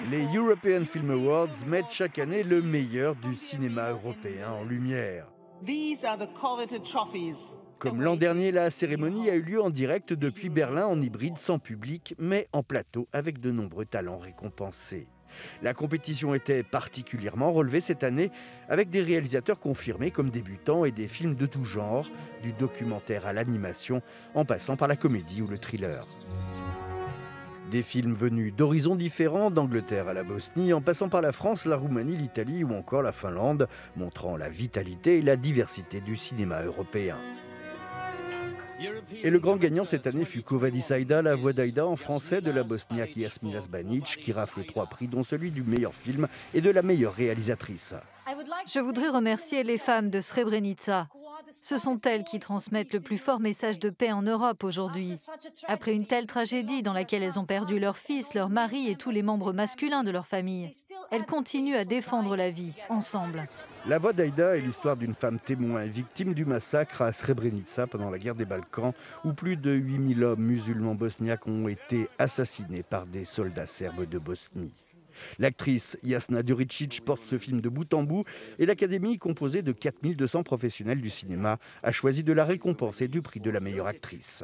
Les European Film Awards mettent chaque année le meilleur du cinéma européen en lumière. Comme l'an dernier, la cérémonie a eu lieu en direct depuis Berlin en hybride sans public, mais en plateau avec de nombreux talents récompensés. La compétition était particulièrement relevée cette année avec des réalisateurs confirmés comme débutants et des films de tout genre, du documentaire à l'animation, en passant par la comédie ou le thriller. Des films venus d'horizons différents, d'Angleterre à la Bosnie, en passant par la France, la Roumanie, l'Italie ou encore la Finlande, montrant la vitalité et la diversité du cinéma européen. Et le grand gagnant cette année fut Kovadis Aida, la voix d'Aïda en français de la bosniaque Jasmina Zbanić, qui rafle 3 prix, dont celui du meilleur film et de la meilleure réalisatrice. Je voudrais remercier les femmes de Srebrenica. Ce sont elles qui transmettent le plus fort message de paix en Europe aujourd'hui. Après une telle tragédie dans laquelle elles ont perdu leur fils, leur mari et tous les membres masculins de leur famille, elles continuent à défendre la vie, ensemble. La voix d'Aïda est l'histoire d'une femme témoin victime du massacre à Srebrenica pendant la guerre des Balkans, où plus de 8000 hommes musulmans bosniaques ont été assassinés par des soldats serbes de Bosnie. L'actrice Jasna Đuričić porte ce film de bout en bout et l'Académie, composée de 4200 professionnels du cinéma, a choisi de la récompenser du prix de la meilleure actrice.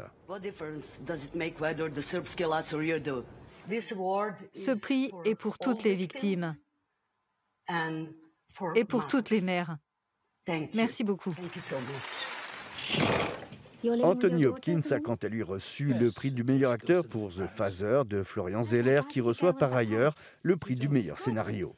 Ce prix est pour toutes les victimes et pour toutes les mères. Merci beaucoup. Anthony Hopkins a quant à lui reçu le prix du meilleur acteur pour The Father de Florian Zeller, qui reçoit par ailleurs le prix du meilleur scénario.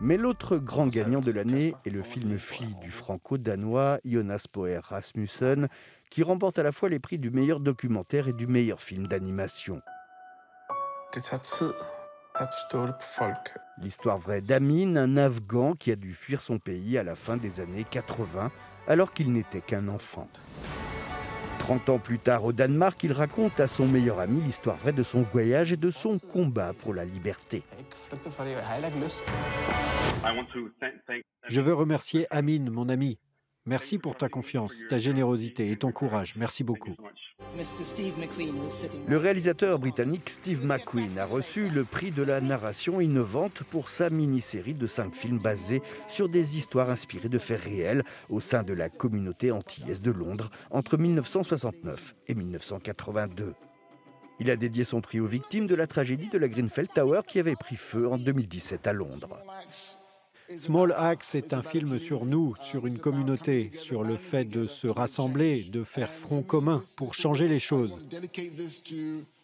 Mais l'autre grand gagnant de l'année est le film Flea du franco-danois Jonas Poher Rasmussen, qui remporte à la fois les prix du meilleur documentaire et du meilleur film d'animation. L'histoire vraie d'Amin, un Afghan qui a dû fuir son pays à la fin des années 80, alors qu'il n'était qu'un enfant. 30 ans plus tard, au Danemark, il raconte à son meilleur ami l'histoire vraie de son voyage et de son combat pour la liberté. Je veux remercier Amin, mon ami. Merci pour ta confiance, ta générosité et ton courage. Merci beaucoup. Le réalisateur britannique Steve McQueen a reçu le prix de la narration innovante pour sa mini-série de 5 films basés sur des histoires inspirées de faits réels au sein de la communauté antillaise de Londres entre 1969 et 1982. Il a dédié son prix aux victimes de la tragédie de la Grenfell Tower qui avait pris feu en 2017 à Londres. Small Axe est un film sur nous, sur une communauté, sur le fait de se rassembler, de faire front commun pour changer les choses.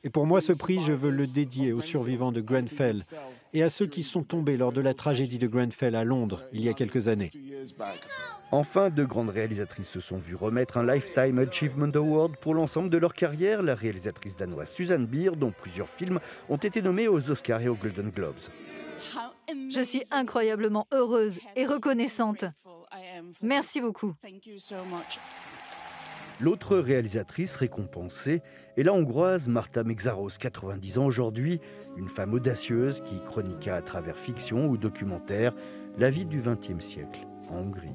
Et pour moi, ce prix, je veux le dédier aux survivants de Grenfell et à ceux qui sont tombés lors de la tragédie de Grenfell à Londres, il y a quelques années. Enfin, de grandes réalisatrices se sont vues remettre un Lifetime Achievement Award pour l'ensemble de leur carrière. La réalisatrice danoise Susanne Bier, dont plusieurs films ont été nommés aux Oscars et aux Golden Globes. Je suis incroyablement heureuse et reconnaissante. Merci beaucoup. L'autre réalisatrice récompensée est la Hongroise Marta Mészáros, 90 ans aujourd'hui, une femme audacieuse qui chroniqua à travers fiction ou documentaire la vie du XXe siècle en Hongrie.